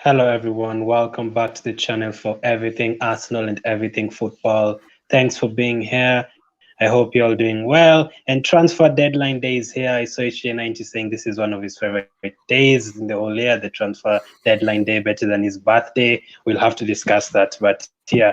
Hello, everyone. Welcome back to the channel for everything Arsenal and everything football. Thanks for being here. I hope you're all doing well. And transfer deadline day is here. I saw HJ90 saying this is one of his favorite days in the whole year, the transfer deadline day, better than his birthday. We'll have to discuss that. But yeah,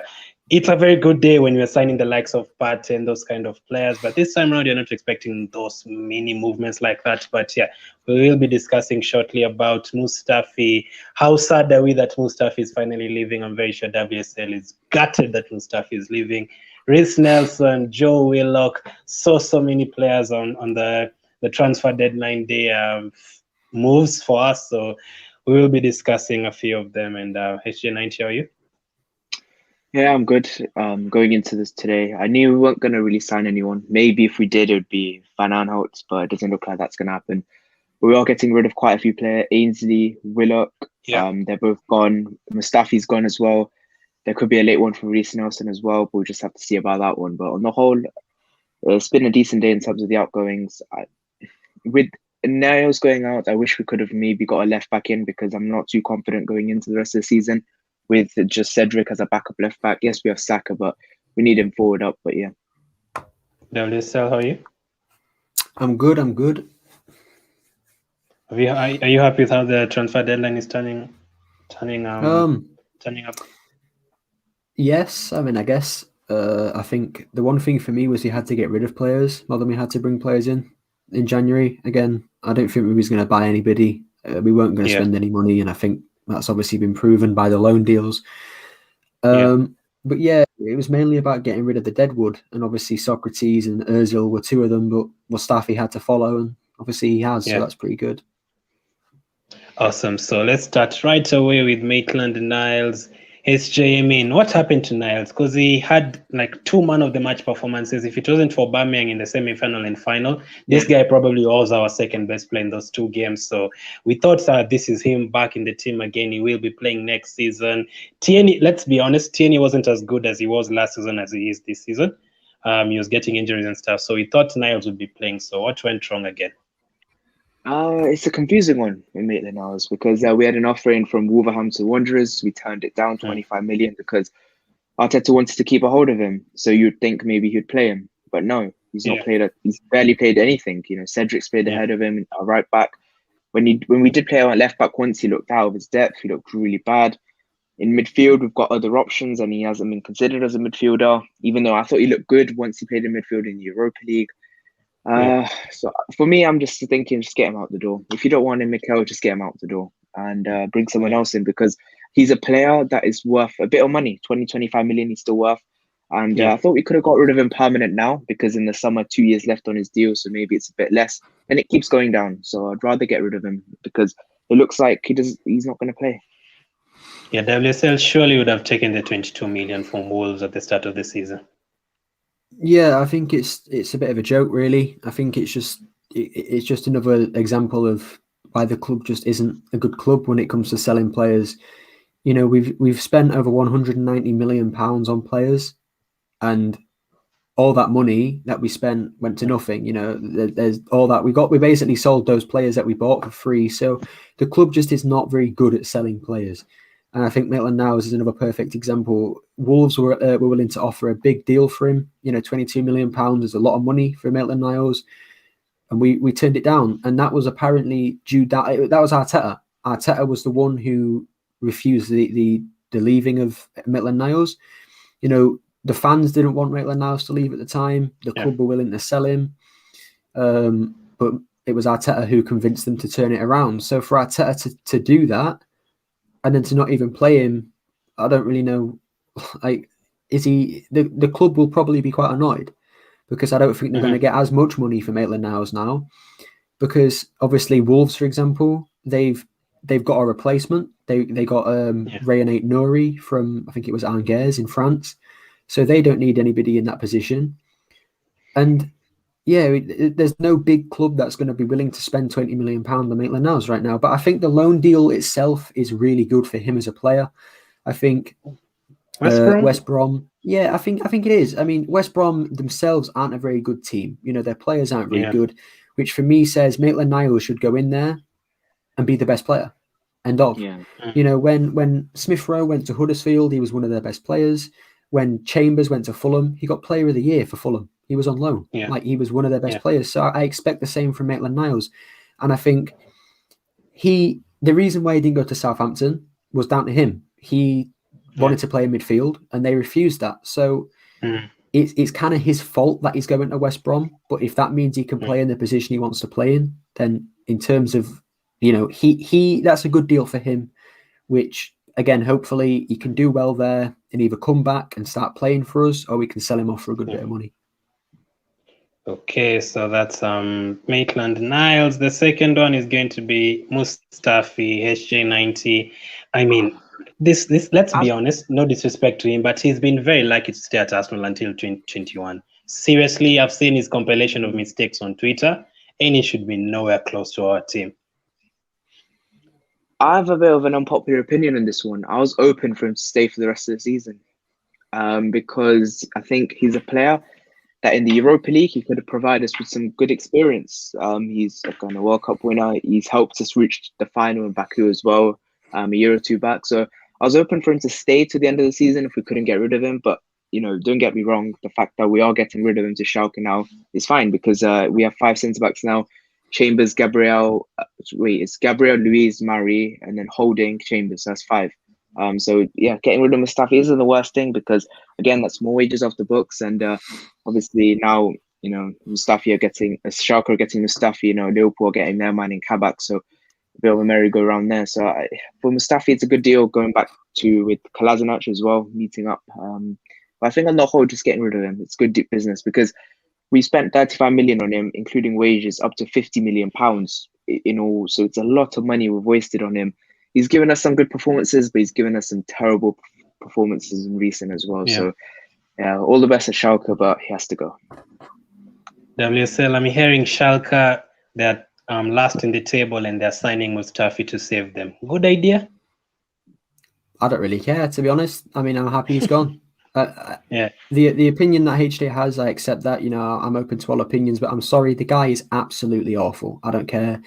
it's a very good day when we're signing the likes of Pat and those kind of players. But this time around, you're not expecting those mini movements like that. But yeah, we will be discussing shortly about Mustafi. How sad are we that Mustafi is finally leaving? I'm very sure WSL is gutted that Mustafi is leaving. Reiss Nelson, Joe Willock, so many players on the transfer deadline day moves for us. So we will be discussing a few of them. And HJ90, how are you? Yeah, I'm good. Going into this today, I knew we weren't going to really sign anyone. Maybe if we did, it would be Van Aanholt, but it doesn't look like that's going to happen. We are getting rid of quite a few players. Ainsley, Willock, Yeah. they're both gone. Mustafi's gone as well. There could be a late one for Reiss Nelson as well, but we'll just have to see about that one. But on the whole, it's been a decent day in terms of the outgoings. With Niles going out, I wish we could have maybe got a left back in because I'm not too confident going into the rest of the season with just Cedric as a backup left back. Yes, we have Saka, but we need him forward up. But yeah, WSL, how are you? I'm good. I'm good. Are you happy with how the transfer deadline is turning up? Yes. I mean, I guess. I think the one thing for me was he had to get rid of players more than we had to bring players in January. Again, I don't think we was going to buy anybody. We weren't going to spend any money, and I think that's obviously been proven by the loan deals. But yeah, it was mainly about getting rid of the deadwood, and obviously Socrates and Özil were two of them, but Mustafi had to follow, and obviously he has, so that's pretty good. Awesome. So let's start right away with Maitland-Niles. SJ, I mean, what happened to Niles? Because he had like 2 man of the match performances. If it wasn't for Aubameyang in the semi-final and final, this guy probably was our second best player in those 2 games. So we thought this is him back in the team again. He will be playing next season. Tierney, let's be honest, Tierney wasn't as good as he was last season as he is this season. He was getting injuries and stuff. So we thought Niles would be playing. So what went wrong again? it's a confusing one in Maitland-Niles because we had an offer in from Wolverhampton Wanderers. We turned it down, 25 million, because Arteta wanted to keep a hold of him. So you'd think maybe he'd play him, but no, he's not played. He's barely played anything. You know, Cedric's played ahead of him, our right back. When we did play our left back once, he looked out of his depth. He looked really bad. In midfield, we've got other options, and he hasn't been considered as a midfielder. Even though I thought he looked good once he played in midfield in the Europa League. So for me, I'm just thinking, just get him out the door. If you don't want him, Mikel, just get him out the door and bring someone else in, because he's a player that is worth a bit of money. 25 million he's still worth. And I thought we could have got rid of him permanent now, because in the summer, 2 years left on his deal, so maybe it's a bit less. And it keeps going down. So I'd rather get rid of him because it looks like he's not going to play. Yeah, WSL surely would have taken the 22 million from Wolves at the start of the season. Yeah, I think it's a bit of a joke, really. I think it's just another example of why the club just isn't a good club when it comes to selling players. You know, we've spent over 190 million pounds on players, and all that money that we spent went to nothing. You know, there's all that we basically sold those players that we bought for free. So the club just is not very good at selling players. And I think Maitland-Niles is another perfect example. Wolves were willing to offer a big deal for him. You know, 22 million pounds is a lot of money for Maitland-Niles, and we turned it down. And that was apparently that was Arteta. Arteta was the one who refused the leaving of Maitland-Niles. You know, the fans didn't want Maitland-Niles to leave at the time. The club were willing to sell him, but it was Arteta who convinced them to turn it around. So for Arteta to do that, and then to not even play him, I don't really know. Like, is he? The club will probably be quite annoyed, because I don't think they're going to get as much money for Maitland-Niles now, because obviously Wolves, for example, they've got a replacement. They got Rayonate Nouri from, I think it was Angers in France, so they don't need anybody in that position. And yeah, there's no big club that's going to be willing to spend 20 million pounds on Maitland-Niles right now. But I think the loan deal itself is really good for him as a player. I think West Brom. Yeah, I think it is. I mean, West Brom themselves aren't a very good team. You know, their players aren't very good, which for me says Maitland-Niles should go in there and be the best player. End of. Yeah. You know, when Smith Rowe went to Huddersfield, he was one of their best players. When Chambers went to Fulham, he got Player of the Year for Fulham. He was on loan. Yeah. Like, he was one of their best players. So I expect the same from Maitland-Niles. And I think the reason why he didn't go to Southampton was down to him. He wanted to play in midfield, and they refused that. So it's kind of his fault that he's going to West Brom. But if that means he can play in the position he wants to play in, then in terms of, you know, he that's a good deal for him, which, again, hopefully he can do well there and either come back and start playing for us, or we can sell him off for a good bit of money. Okay, so that's Maitland-Niles. The second one is going to be Mustafi, HJ90. I mean, this let's be honest, no disrespect to him, but he's been very lucky to stay at Arsenal until 2021. Seriously, I've seen his compilation of mistakes on Twitter, and he should be nowhere close to our team. I have a bit of an unpopular opinion on this one. I was open for him to stay for the rest of the season, because I think he's a player that in the Europa League, he could have provided us with some good experience. He's a World Cup winner. He's helped us reach the final in Baku as well, a year or two back. So I was open for him to stay to the end of the season if we couldn't get rid of him. But, you know, don't get me wrong. The fact that we are getting rid of him to Schalke now is fine, because we have 5 centre-backs now. Chambers, Gabriel, it's Gabriel, Luiz, Mari, and then Holding, Chambers. That's 5. So yeah, getting rid of Mustafi isn't the worst thing, because again, that's more wages off the books, and obviously now, you know, Schalke are getting Mustafi, you know, Liverpool are getting their man in Kabak, so a bit of a merry-go-round there. So for Mustafi, it's a good deal going back with Kolasinac as well, meeting up. But I think on the whole, just getting rid of him, it's good business, because we spent 35 million on him, including wages, up to 50 million pounds in all. So it's a lot of money we've wasted on him. He's given us some good performances, but he's given us some terrible performances in recent as well. Yeah. So yeah, all the best at Schalke, but he has to go. WSL, I'm hearing Schalke, they're last in the table and they're signing Mustafi to save them. Good idea? I don't really care, to be honest. I mean, I'm happy he's gone. Yeah. The opinion that HD has, I accept that. You know, I'm open to all opinions, but I'm sorry, the guy is absolutely awful. I don't care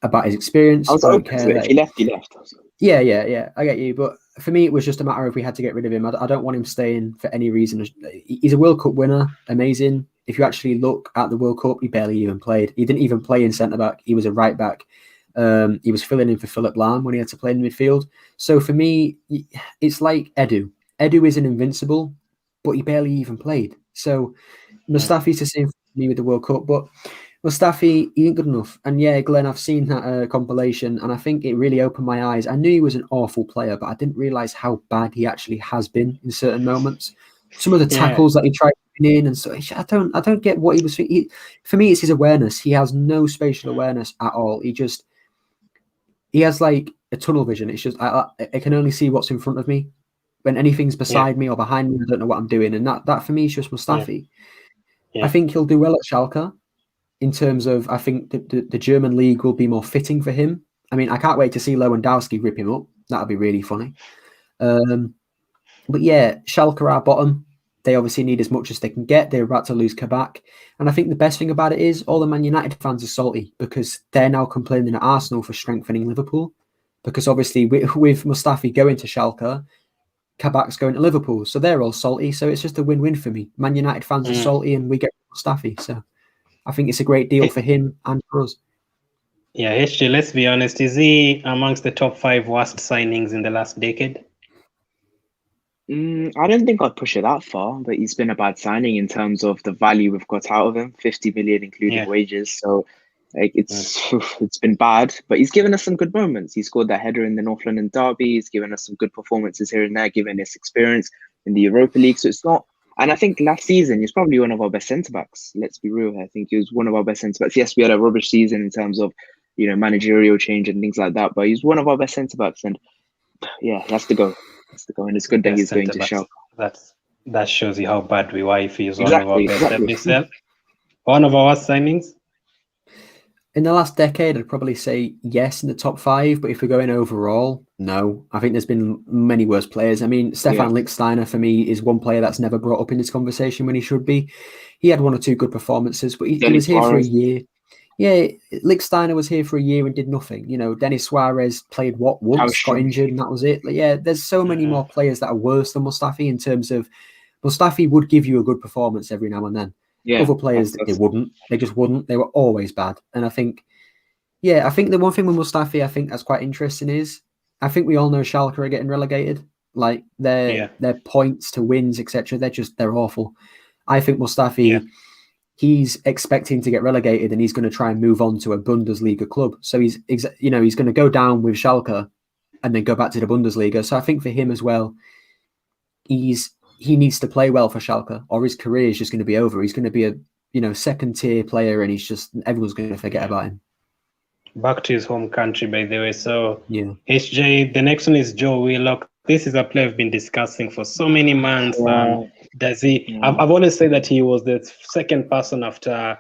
about his experience. I don't care that he left. Yeah. I get you, but for me, it was just a matter of we had to get rid of him. I don't want him staying for any reason. He's a World Cup winner, amazing. If you actually look at the World Cup, he barely even played. He didn't even play in centre back. He was a right back. He was filling in for Philip Lahm when he had to play in midfield. So for me, it's like Edu. Edu isn't invincible, but he barely even played. So Mustafi's the same for me with the World Cup, but Mustafi, he ain't good enough. And yeah, Glenn, I've seen that compilation, and I think it really opened my eyes. I knew he was an awful player, but I didn't realise how bad he actually has been in certain moments. Some of the tackles that he tried in, and so I don't get what he was. For me, it's his awareness. He has no spatial awareness at all. He has like a tunnel vision. It's just I can only see what's in front of me. When anything's beside me or behind me, I don't know what I'm doing. And that for me is just Mustafi. I think he'll do well at Schalke in terms of, I think the German league will be more fitting for him. I mean, I can't wait to see Lewandowski rip him up. That'll be really funny. But yeah, Schalke are our bottom. They obviously need as much as they can get. They're about to lose Kabak. And I think the best thing about it is all the Man United fans are salty because they're now complaining at Arsenal for strengthening Liverpool. Because obviously with Mustafi going to Schalke, Kabak's going to Liverpool, so they're all salty. So it's just a win-win for me. Man United fans are salty, and we get Mustafi. So I think it's a great deal for him and for us. Yeah, HJ, let's be honest. Is he amongst the top 5 worst signings in the last decade? I don't think I'd push it that far, but he's been a bad signing in terms of the value we've got out of him, 50 million including wages. So like it's been bad, but he's given us some good moments. He scored that header in the North London derby. He's given us some good performances here and there, given his experience in the Europa League. So it's not, and I think last season he's probably one of our best centre-backs. Let's be real here. I think he was one of our best centre-backs. Yes, we had a rubbish season in terms of, you know, managerial change and things like that, but he's one of our best centre-backs, and yeah, he has to go. And it's good that he's going to Schalke. That shows you how bad we were if he was one of our best. One of our worst signings? In the last decade, I'd probably say yes in the top 5, but if we're going overall, no. I think there's been many worse players. I mean, Stefan Lichtsteiner, for me, is one player that's never brought up in this conversation when he should be. He had 1 or 2 good performances, but he was here for a year. Yeah, Lichtsteiner was here for a year and did nothing. You know, Denis Suarez played once, got injured, and that was it. Like, yeah, there's so many more players that are worse than Mustafi in terms of Mustafi would give you a good performance every now and then. Yeah, other players they wouldn't. They just wouldn't. They were always bad. And I think the one thing with Mustafi I think that's quite interesting is I think we all know Schalke are getting relegated. Like their points to wins, etc. They're awful. I think Mustafi, he's expecting to get relegated and he's going to try and move on to a Bundesliga club. So he's going to go down with Schalke and then go back to the Bundesliga. So I think for him as well, he needs to play well for Schalke or his career is just going to be over. He's going to be a second tier player and everyone's going to forget about him. Back to his home country, by the way. So HJ, the next one is Joe Willock. This is a player I've been discussing for so many months. Does he? I've always said that he was the second person after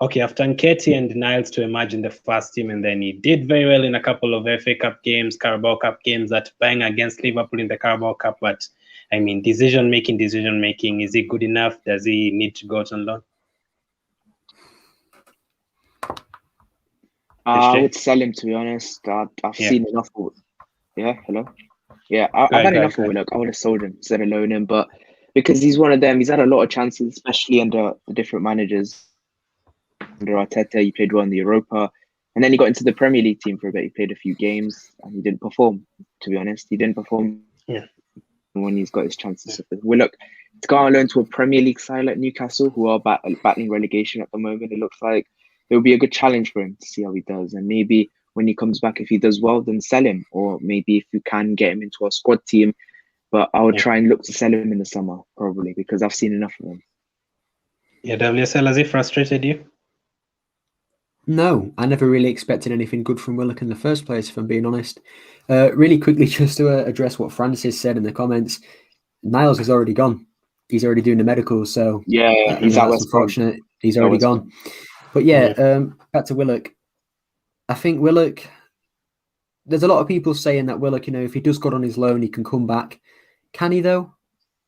Nketiah and Niles to emerge in the first team, and then he did very well in a couple of FA Cup games, Carabao Cup games, that bang against Liverpool in the Carabao Cup. But I mean, decision making, is he good enough? Does he need to go out on loan? I would sell him, to be honest. I've seen enough of hello? Yeah, I've had enough of Willock. I would have sold him instead of loaning him, but because he's one of them, he's had a lot of chances, especially under the different managers. Under Arteta, he played well in the Europa, and then he got into the Premier League team for a bit. He played a few games, and he didn't perform, to be honest. He didn't perform when he's got his chances. So Willock, to go on loan to a Premier League side like Newcastle, who are battling relegation at the moment, it looks like it will be a good challenge for him to see how he does. And maybe when he comes back, if he does well, then sell him. Or maybe if you can get him into a squad team. But I would try and look to sell him in the summer, probably, because I've seen enough of him. Yeah, WSL, has he frustrated you? No, I never really expected anything good from Willock in the first place, if I'm being honest. Really quickly, just to address what Francis said in the comments, Niles is already gone. He's already doing the medicals, so he's unfortunate. He's already gone. But back to Willock. I think Willock, there's a lot of people saying that Willock, if he does good on his loan, he can come back. Can he, though?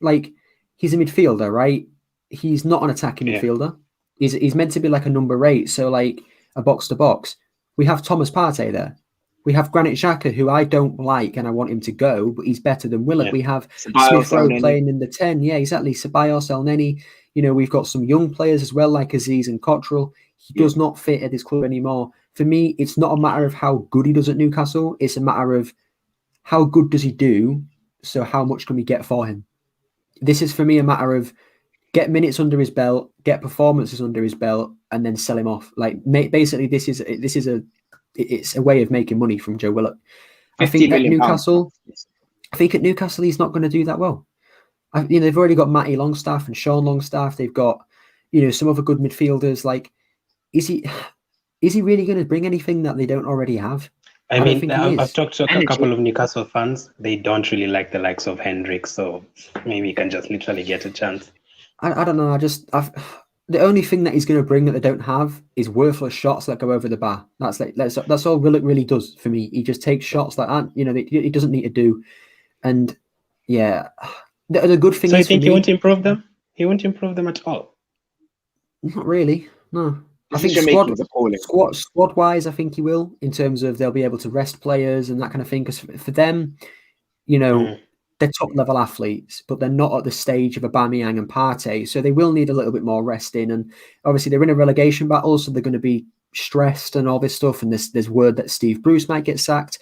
Like, he's a midfielder, right? He's not an attacking midfielder. He's meant to be like a number 8, so like a box-to-box. We have Thomas Partey there. We have Granit Xhaka, who I don't like and I want him to go, but he's better than Willock. We have Smith-Rowe playing in the 10. Yeah, exactly. Ceballos, Elneny. We've got some young players as well, like Aziz and Cottrell. He does not fit at this club anymore. For me, it's not a matter of how good he does at Newcastle. It's a matter of how good does he do, so how much can we get for him? This is, for me, a matter of get minutes under his belt, get performances under his belt, and then sell him off. Like, basically, it's a way of making money from Joe Willock. I think at Newcastle, he's not going to do that well. They've already got Matty Longstaff and Sean Longstaff. They've got, some other good midfielders. Like, is he really going to bring anything that they don't already have? I've talked to a couple of Newcastle fans. They don't really like the likes of Hendrick, so maybe he can just literally get a chance. I don't know. The only thing that he's going to bring that they don't have is worthless shots that go over the bar. That's all Willock really does for me. He just takes shots that he doesn't need to do. And the good thing. So you think he won't improve them? He won't improve them at all. Not really. No. I think squad wise, I think he will, in terms of they'll be able to rest players and that kind of thing. Because for them, they're top level athletes, but they're not at the stage of Aubameyang and Partey, so they will need a little bit more resting. And obviously, they're in a relegation battle, so they're going to be stressed and all this stuff. And there's word that Steve Bruce might get sacked.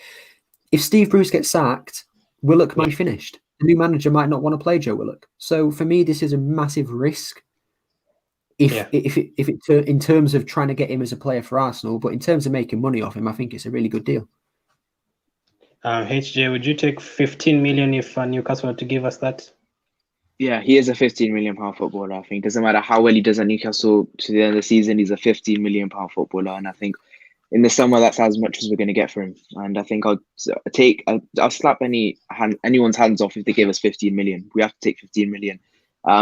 If Steve Bruce gets sacked, Willock might be finished. The new manager might not want to play Joe Willock. So for me, this is a massive risk. If in terms of trying to get him as a player for Arsenal, but in terms of making money off him, I think it's a really good deal. HJ, would you take 15 million if Newcastle were to give us that? Yeah, he is a 15 million pound footballer. I think it doesn't matter how well he does at Newcastle to the end of the season, he's a 15 million pound footballer. And I think in the summer, that's as much as we're going to get for him. And I think I'll slap anyone's hands off if they give us 15 million. We have to take 15 million.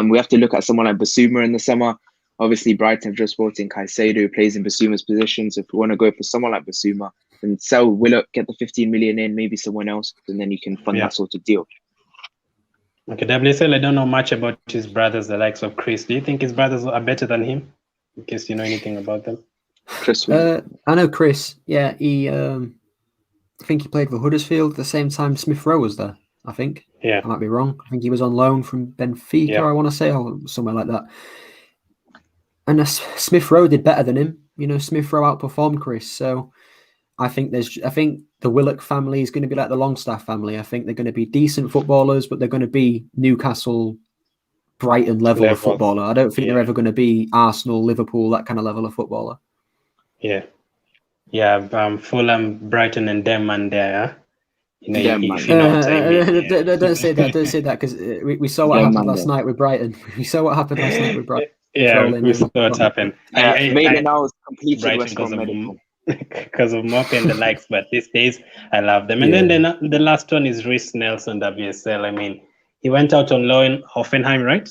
We have to look at someone like Basuma in the summer. Obviously, Brighton have just brought in Caicedo, who plays in Basuma's position. So if we want to go for someone like Basuma, then sell Willock, get the 15 million in, maybe someone else, and then you can fund that sort of deal. Okay, WSL, I don't know much about his brothers, the likes of Chris. Do you think his brothers are better than him? In case you know anything about them. Chris Willock. I know Chris. Yeah, I think he played for Huddersfield at the same time Smith Rowe was there. I think. Yeah. I might be wrong. I think he was on loan from Benfica. Yeah. I want to say, or somewhere like that. And Smith Rowe did better than him. Smith Rowe outperformed Chris. So I think the Willock family is going to be like the Longstaff family. I think they're going to be decent footballers, but they're going to be Newcastle, Brighton level of footballer. I don't think they're ever going to be Arsenal, Liverpool, that kind of level of footballer. Yeah. Yeah, Fulham, Brighton, and Denman there. Don't say that. Don't say that because we saw what happened last night with Brighton. We saw what happened last night with Brighton. Yeah, we saw what happened. Maitland-Niles completed West Brom medical. Because of mopping the likes, but these days I love them. And then the last one is Reiss Nelson, WSL. I mean, he went out on loan Hoffenheim, right?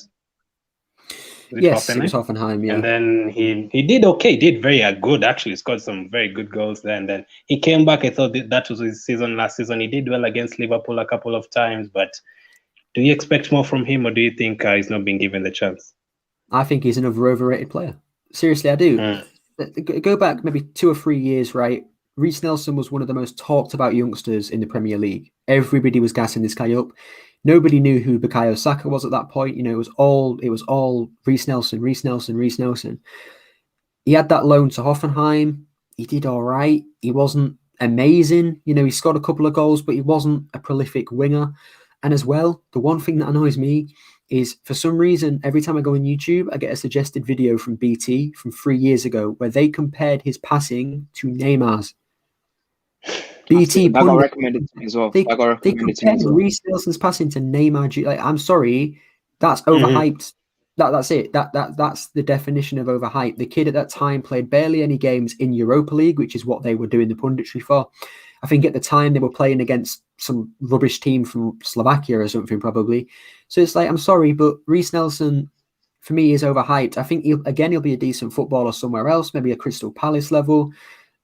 Yes, it was Hoffenheim, yeah. And then he did okay, did very good, actually. Scored some very good goals there. And then he came back. I thought that was his season last season. He did well against Liverpool a couple of times. But do you expect more from him, or do you think he's not being given the chance? I think he's another overrated player. Seriously, I do. Go back maybe 2 or 3 years, right? Reiss Nelson was one of the most talked about youngsters in the Premier League. Everybody was gassing this guy up. Nobody knew who Bukayo Saka was at that point. It was all Reiss Nelson. He had that loan to Hoffenheim. He did all right. He wasn't amazing. He scored a couple of goals, but he wasn't a prolific winger. And as well, the one thing that annoys me is for some reason, every time I go on YouTube, I get a suggested video from BT from 3 years ago where they compared his passing to Neymar's. BT that got recommended to me as well. They compared Reiss Nelson's passing to Neymar. Like, I'm sorry, that's overhyped. That's it. That's the definition of overhyped. The kid at that time played barely any games in Europa League, which is what they were doing the punditry for. I think at the time they were playing against some rubbish team from Slovakia or something, probably. So it's like, I'm sorry, but Reiss Nelson, for me, is overhyped. I think he'll be a decent footballer somewhere else, maybe a Crystal Palace level,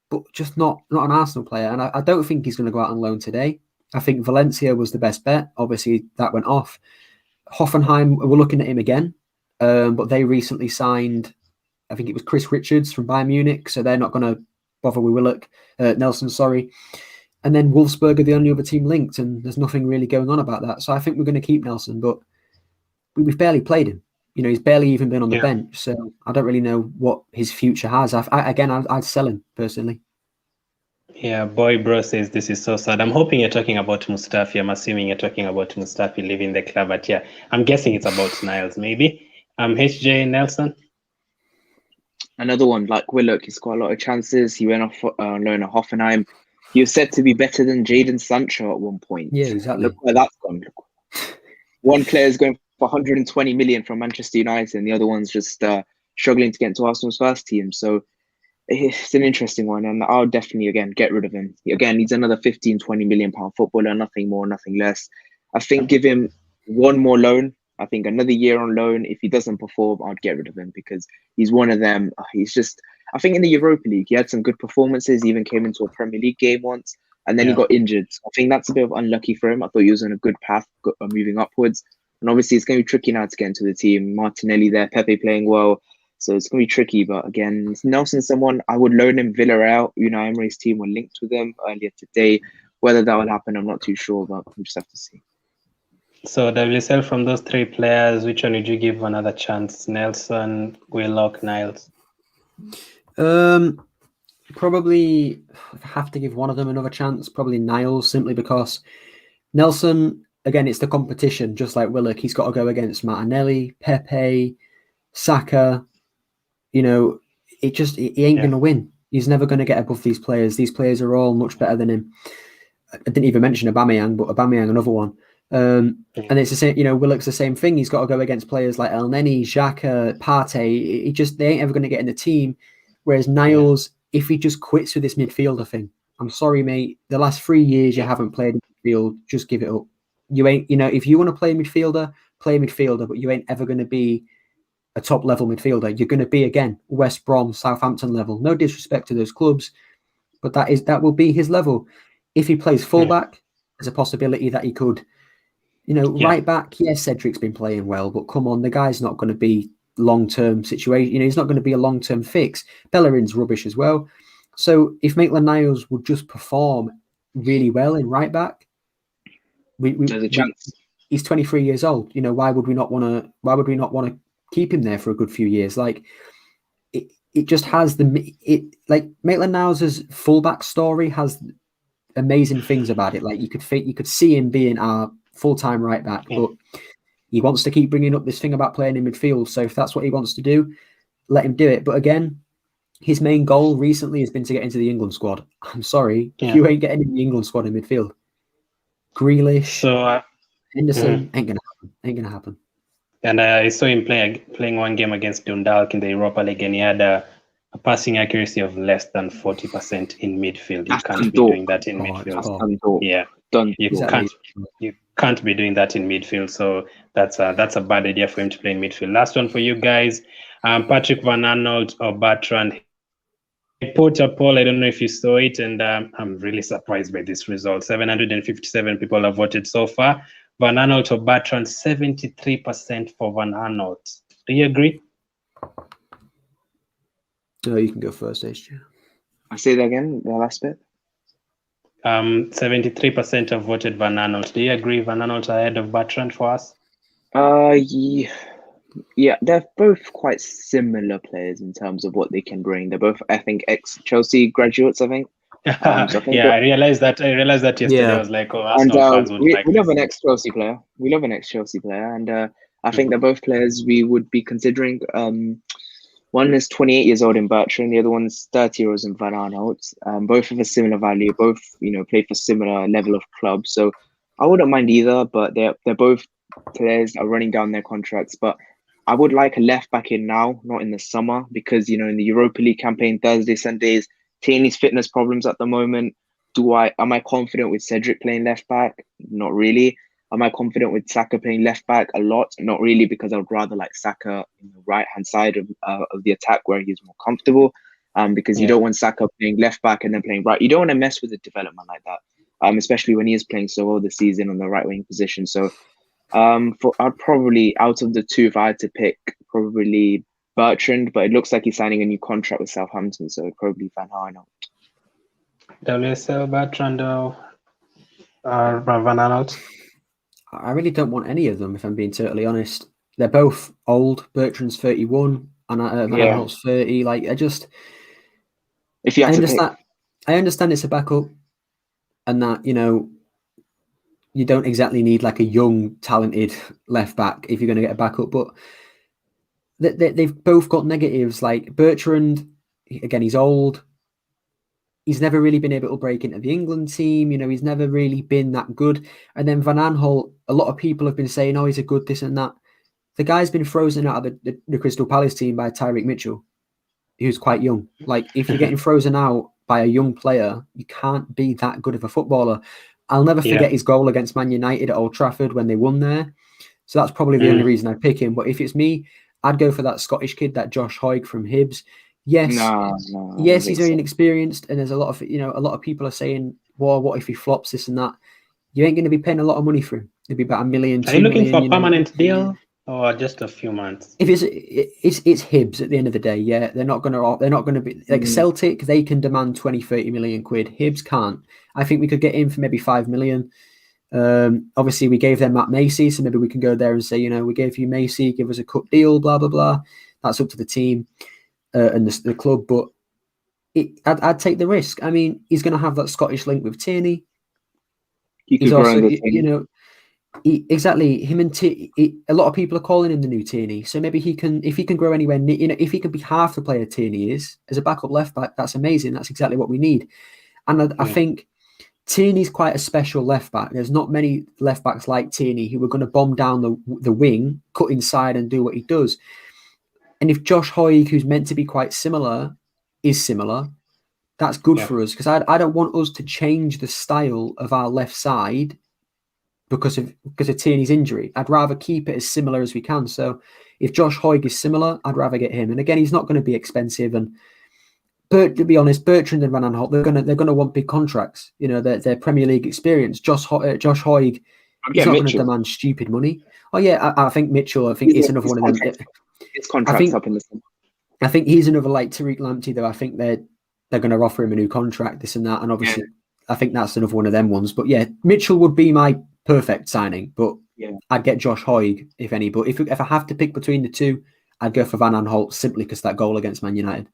but just not an Arsenal player. And I don't think he's going to go out on loan today. I think Valencia was the best bet. Obviously, that went off. Hoffenheim, we're looking at him again, but they recently signed, I think it was Chris Richards from Bayern Munich, so they're not going to bother with Willock. Nelson, sorry. And then Wolfsburg are the only other team linked, and there's nothing really going on about that. So I think we're going to keep Nelson, but we've barely played him. He's barely even been on the bench, so I don't really know what his future has. I'd sell him personally. Yeah, Boy Bro says this is so sad. I'm hoping you're talking about Mustafi. I'm assuming you're talking about Mustafi leaving the club, but yeah, I'm guessing it's about Niles, maybe. HJ Nelson. Another one like Willock. He's got a lot of chances. He went off on loan at Hoffenheim. He was said to be better than Jadon Sancho at one point. Yeah, exactly. Look where that's gone. One player is going for 120 million from Manchester United, and the other one's just struggling to get into Arsenal's first team. So it's an interesting one, and I'll definitely, again, get rid of him. Again, he's another 15, 20 million pound footballer, nothing more, nothing less. I think give him one more loan. I think another year on loan. If he doesn't perform, I'd get rid of him because he's one of them. He's just, I think in the Europa League, he had some good performances. He even came into a Premier League game once, and then he got injured. So I think that's a bit of unlucky for him. I thought he was on a good path, moving upwards. And obviously, it's going to be tricky now to get into the team. Martinelli there, Pepe playing well. So it's going to be tricky. But again, Nelson's someone I would loan him. Villarreal, Emery's team were linked with him earlier today. Whether that will happen, I'm not too sure, but we'll just have to see. So WSL, from those 3 players, which one would you give another chance? Nelson, Willock, Niles? Probably, if I have to give one of them another chance, probably Niles, simply because Nelson, again, it's the competition, just like Willock. He's got to go against Martinelli, Pepe, Saka. He ain't going to win. He's never going to get above these players. These players are all much better than him. I didn't even mention Aubameyang, but Aubameyang, another one. And it's the same, Willock's the same thing. He's got to go against players like El Neni, Xhaka, Partey. They ain't ever going to get in the team. Whereas Niles, if he just quits with this midfielder thing, I'm sorry, mate. The last 3 years you haven't played in midfield, just give it up. You ain't, if you want to play midfielder, but you ain't ever going to be a top level midfielder. You're going to be, again, West Brom, Southampton level. No disrespect to those clubs, but that will be his level. If he plays fullback, there's a possibility that he could. Right back, yes, Cedric's been playing well, but come on, the guy's not going to be long-term situation. You know, he's not going to be a long-term fix. Bellerin's rubbish as well. So if Maitland-Niles would just perform really well in right back, there's a chance. He's 23 years old. You know, why would we not want to keep him there for a good few years? Like it just has like Maitland-Niles' fullback story has amazing things about it. Like you could see him being our full-time right back, but he wants to keep bringing up this thing about playing in midfield. So if that's what he wants to do, let him do it. But again, his main goal recently has been to get into the England squad. I'm sorry, you ain't getting in the England squad in midfield. Grealish, Henderson, ain't gonna happen. And I saw him playing one game against Dundalk in the Europa League, and he had a passing accuracy of less than 40% in midfield. You can't be doing that in midfield. You can't be doing that in midfield. So that's a bad idea for him to play in midfield. Last one for you guys, Patrick Van Aanholt or Bertrand. Porter Paul, I don't know if you saw it, and I'm really surprised by this result. 757 people have voted so far. Van Aanholt or Bertrand, 73% for Van Aanholt. Do you agree? No, you can go first, HJ. I say that again, the last bit. 73% have voted Van Aanholt. Do you agree Van Aanholt ahead of Bertrand for us? Yeah, they're both quite similar players in terms of what they can bring. They're both, I think, ex-Chelsea graduates, I think. I realized that yesterday. Yeah. I was like, Arsenal fans would like we love an ex-Chelsea player. And I think they're both players we would be considering. One is 28 years old in Bertrand, the other one's 30 years old in Van Aanholt. Both of a similar value, both played for similar level of clubs. So I wouldn't mind either, but they're both players that are running down their contracts. But I would like a left back in now, not in the summer, because in the Europa League campaign, Thursday, Sundays, Tierney's fitness problems at the moment. Am I confident with Cedric playing left back? Not really. Am I confident with Saka playing left back? A lot. Not really, because I would rather like Saka in the right hand side of the attack where he's more comfortable. Because you don't want Saka playing left back and then playing right. You don't want to mess with the development like that. Especially when he is playing so well this season on the right wing position. So I'd probably, out of the two, if I had to pick, probably Bertrand, but it looks like he's signing a new contract with Southampton, so probably Van Aanholt. WSL Bertrand or Van Aanholt? I really don't want any of them, if I'm being totally honest. They're both old. Bertrand's 31 and Van Aanholt's 30. Like, I understand it's a backup, and that you don't exactly need like a young, talented left back if you're going to get a backup, but they've both got negatives. Like Bertrand, again, he's old. He's never really been able to break into the England team. He's never really been that good. And then Van Aanholt, a lot of people have been saying, oh, he's a good this and that. The guy's been frozen out of the Crystal Palace team by Tyreek Mitchell, who's quite young. Like, if you're getting frozen out by a young player, you can't be that good of a footballer. I'll never forget his goal against Man United at Old Trafford when they won there. So that's probably the only reason I'd pick him. But if it's me, I'd go for that Scottish kid, that Josh Hoig from Hibs. Yes, he's very inexperienced, and there's a lot of people are saying, well, what if he flops this and that? You ain't going to be paying a lot of money for him. It'd be about $1 million. Are you looking for a permanent deal or just a few months? If it's Hibs at the end of the day, they're not going to be like Celtic. They can demand 20-30 million quid. Hibs can't. I think we could get in for maybe 5 million. Obviously, we gave them Matt Macy, so maybe we can go there and say, we gave you Macy, give us a cut deal, blah blah blah. That's up to the team and the club, but I'd take the risk. I mean, he's going to have that Scottish link with Tierney. He's also, exactly, him and a lot of people are calling him the new Tierney. So maybe if he can grow anywhere, if he can be half the player Tierney is as a backup left back, that's amazing. That's exactly what we need. And I think Tierney's quite a special left back. There's not many left backs like Tierney who are going to bomb down the wing, cut inside, and do what he does. And if Josh Hoig, who's meant to be quite similar, is similar, that's good for us, because I don't want us to change the style of our left side because of Tierney's injury. I'd rather keep it as similar as we can. So if Josh Hoig is similar, I'd rather get him. And again, he's not going to be expensive. And to be honest, Bertrand and Van Aanholt, they're going to want big contracts. Their Premier League experience. Josh Hoig, he's not going to demand stupid money. Oh yeah, I think Mitchell. I think it's another one of them. His contract's up in the summer. I think he's another like Tariq Lamptey, though. I think they're going to offer him a new contract, this and that, and obviously, I think that's another one of them ones. But yeah, Mitchell would be my perfect signing, but I'd get Josh Hoig if any. But if I have to pick between the two, I'd go for Van Aanholt simply because that goal against Man United.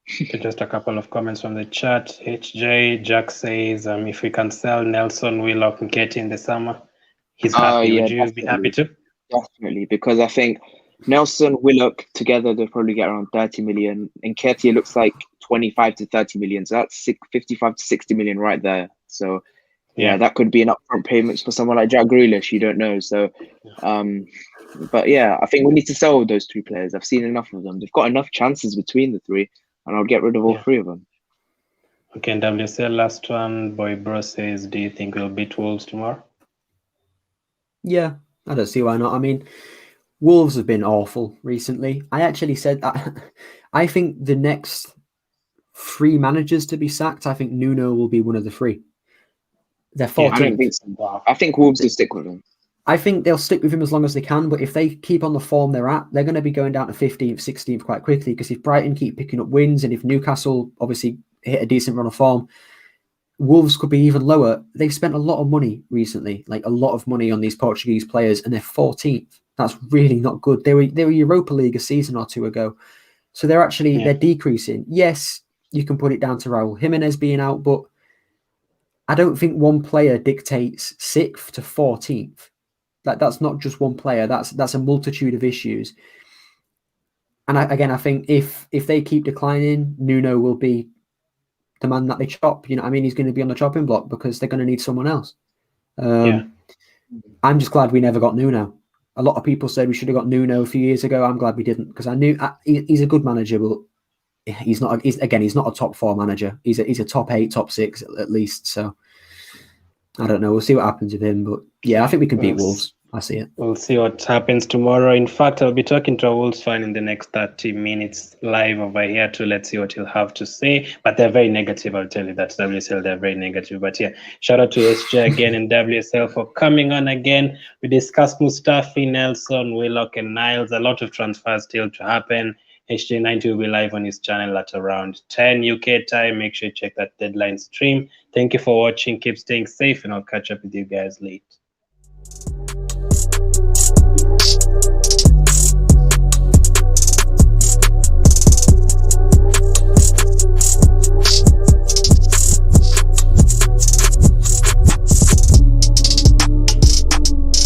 Just a couple of comments from the chat. HJ Jack says, if we can sell Nelson, Willock, and Nketiah in the summer, he's happy. Would you be happy too? Definitely, because I think Nelson, Willock together, they'll probably get around 30 million. And Nketiah looks like 25 to 30 million. So that's 55 to 60 million right there. So yeah, that could be an upfront payments for someone like Jack Grealish. You don't know. So, but yeah, I think we need to sell those three players. I've seen enough of them. They've got enough chances between the three, and I'll get rid of all three of them. Okay, and WSL last one. Boy Bro says, do you think we'll beat Wolves tomorrow? Yeah, I don't see why not. I mean, Wolves have been awful recently. I actually said that I think the next 3 managers to be sacked, I think Nuno will be one of the 3. They're 14th. I don't think so. Wow. I think Wolves will stick with him. I think they'll stick with him as long as they can, but if they keep on the form they're at, they're going to be going down to 15th, 16th quite quickly, because if Brighton keep picking up wins and if Newcastle obviously hit a decent run of form, Wolves could be even lower. They've spent a lot of money recently, like a lot of money on these Portuguese players, and they're 14th. That's really not good. They were Europa League a season or 2 ago. So they're actually they're decreasing. Yes, you can put it down to Raul Jimenez being out, but I don't think one player dictates 6th to 14th. That's not just one player. That's a multitude of issues. And I think if they keep declining, Nuno will be the man that they chop. You know, I mean, he's going to be on the chopping block because they're going to need someone else. I'm just glad we never got Nuno. A lot of people said we should have got Nuno a few years ago. I'm glad we didn't, because I knew he's a good manager, but he's not. He's not a top 4 manager. He's a top 8, top 6 at least. So I don't know. We'll see what happens with him. But yeah, I think we can beat Wolves. I see it. We'll see what happens tomorrow. In fact, I'll be talking to a Wolves fan in the next 30 minutes live over here too. Let's see what he'll have to say. But they're very negative, I'll tell you that. WSL, they're very negative. But yeah, shout out to SJ again and WSL for coming on again. We discussed Mustafi, Nelson, Willock, and Niles. A lot of transfers still to happen. HJ90 will be live on his channel at around 10 UK time. Make sure you check that deadline stream. Thank you for watching. Keep staying safe, and I'll catch up with you guys later.